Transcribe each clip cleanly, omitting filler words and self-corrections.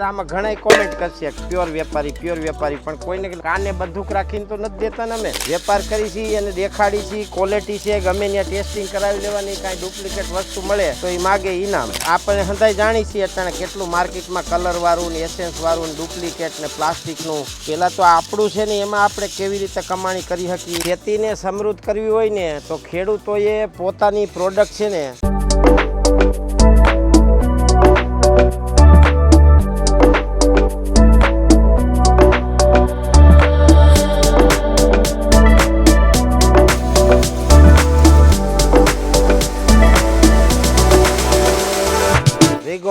આમાં ઘણા કોમેન્ટ કરશે પ્યોર વેપારી પણ કોઈને કાને બંદૂક રાખીને તો નથી દેતા ને અમે વેપાર કરી છીએ અને દેખાડી છીએ ક્વોલિટી છે ગમે ત્યાં ટેસ્ટિંગ કરાવી લેવાની કાંઈ ડુપ્લિકેટ વસ્તુ મળે તો એ માગે ઇનામ આપણે હંધાઈ જાણી છીએ અત્યારે કેટલું માર્કેટમાં કલર વાળું ને એસેન્સ વાળું ને ડુપ્લિકેટ ને પ્લાસ્ટિકનું પેલા તો આપણું છે ને એમાં આપણે કેવી રીતે કમાણી કરી શકીએ ખેતીને સમૃદ્ધ કરવી હોય ને તો ખેડૂતોએ પોતાની પ્રોડક્ટ છે ને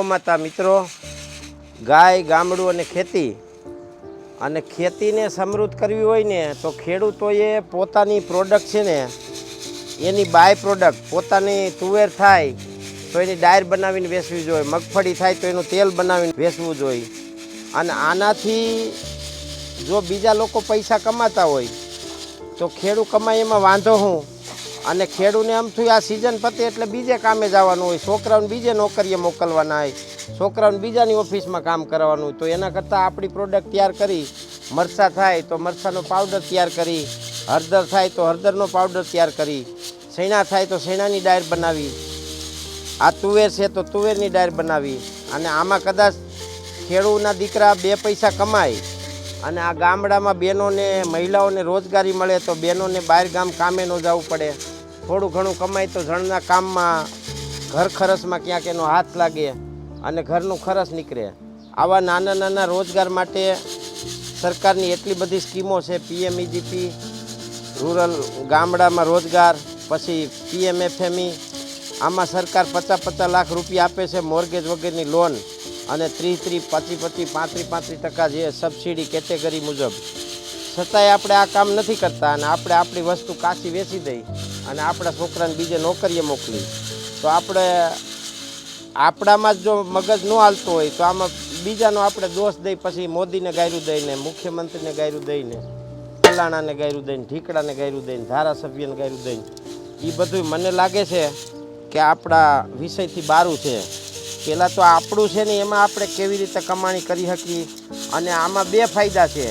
માતા મિત્રો ગાય ગામડું અને ખેતીને સમૃદ્ધ કરવી હોય ને તો ખેડૂતોએ પોતાની પ્રોડક્ટ છે ને એની બાય પ્રોડક્ટ પોતાની તુવેર થાય તો એની ડાયર બનાવીને વેચવી જોઈએ, મગફળી થાય તો એનું તેલ બનાવીને વેચવું જોઈએ. અને આનાથી જો બીજા લોકો પૈસા કમાતા હોય તો ખેડૂત કમાય એમાં વાંધો હું. અને ખેડૂને આમ થયું આ સિઝન પતે એટલે બીજે કામે જવાનું હોય, છોકરાઓને બીજે નોકરીએ મોકલવાના હોય, છોકરાઓને બીજાની ઓફિસમાં કામ કરવાનું હોય. તો એના કરતાં આપણી પ્રોડક્ટ તૈયાર કરી, મરચાં થાય તો મરચાંનો પાવડર તૈયાર કરી, હળદર થાય તો હળદરનો પાવડર તૈયાર કરી, શેણા થાય તો શેણાની ડાયર બનાવી, આ તુવેર છે તો તુવેરની ડાયર બનાવી. અને આમાં કદાચ ખેડૂતના દીકરા બે પૈસા કમાય અને આ ગામડામાં બહેનોને મહિલાઓને રોજગારી મળે તો બહેનોને બહાર ગામ કામે ન જવું પડે, થોડું ઘણું કમાય તો જણના કામમાં ઘર ખર્ચમાં ક્યાંક એનો હાથ લાગે અને ઘરનું ખર્ચ નીકળે. આવા નાના નાના રોજગાર માટે સરકારની એટલી બધી સ્કીમો છે. PMEGP રૂરલ ગામડામાં રોજગાર, પછી PMFME, આમાં સરકાર 50-50 લાખ રૂપિયા આપે છે મોર્ગેજ વગરની લોન અને 30-30, 25-25, 35-35% જે સબસિડી કેટેગરી મુજબ. છતાંય આપણે આ કામ નથી કરતા અને આપણે આપણી વસ્તુ કાચી વેચી દઈ અને આપણા છોકરાને બીજે નોકરીએ મોકલી. તો આપણે આપણામાં જ જો મગજ ન હાલતું હોય તો આમાં બીજાનો આપણે દોષ દઈ પછી મોદીને ગાયરું દઈને, મુખ્યમંત્રીને ગાયરું દઈને, ફલાણાને ગાયરું દઈને, ઢીકડાને ગાયરું દઈને, ધારાસભ્યને ગાયરું દઈને, એ બધું મને લાગે છે કે આપણા વિષયથી બારું છે. પહેલાં તો આપણું છે ને એમાં આપણે કેવી રીતે કમાણી કરી શકીએ. અને આમાં બે ફાયદા છે.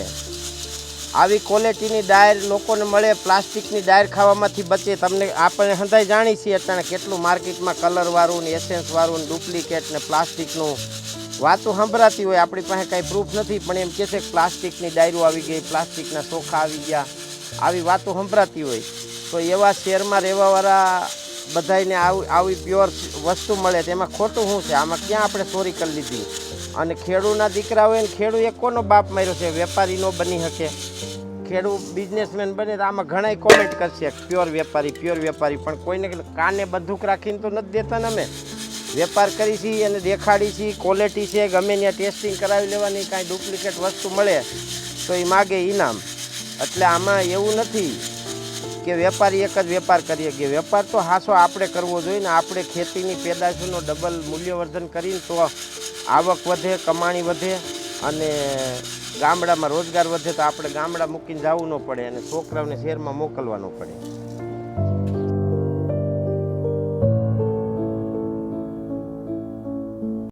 આવી ક્વોલિટીની ડાયર લોકોને મળે, પ્લાસ્ટિકની ડાયર ખાવામાંથી બચે. તમને આપણે હંધાઈ જાણી છીએ અત્યારે કેટલું માર્કેટમાં કલરવાળું ને એસેન્સવાળું ને ડુપ્લિકેટ ને પ્લાસ્ટિકનું વાતો સંભળાતી હોય. આપણી પાસે કાંઈ પ્રૂફ નથી પણ એમ કહે છે કે પ્લાસ્ટિકની ડાયરો આવી ગઈ, પ્લાસ્ટિકના ચોખા આવી ગયા, આવી વાતો સંભળાતી હોય. તો એવા શહેરમાં રહેવાવાળા બધાને આવી પ્યોર વસ્તુ મળે તેમાં ખોટું શું છે? આમાં ક્યાં આપણે ચોરી કરી લીધી? અને ખેડૂતના દીકરા હોય ને ખેડૂત એક કોનો બાપ માર્યો છે? વેપારી ન બની શકે, ખેડૂત બિઝનેસમેન બને. તો આમાં ઘણા કોમેન્ટ કરશે પ્યોર વેપારી પણ કોઈને કાને બંદૂક રાખીને તો નથી દેતા ને અમે વેપાર કરી છીએ અને દેખાડી છીએ ક્વોલિટી છે ગમે ત્યાં ટેસ્ટિંગ કરાવી લેવાની, કાંઈ ડુપ્લિકેટ વસ્તુ મળે તો એ માગે ઇનામ. એટલે આમાં એવું નથી કે વેપારી એક જ વેપાર કરીએ કે વેપાર તો હાસો આપણે કરવો જોઈએ ને. આપણે ખેતીની પેદાશોનો ડબલ મૂલ્યવર્ધન કરીને તો આવક વધે, કમાણી વધે અને ગામડામાં રોજગાર વધે. તો આપણે ગામડા મૂકીને જવું ન પડે અને છોકરાઓને શહેરમાં મોકલવા ન પડે.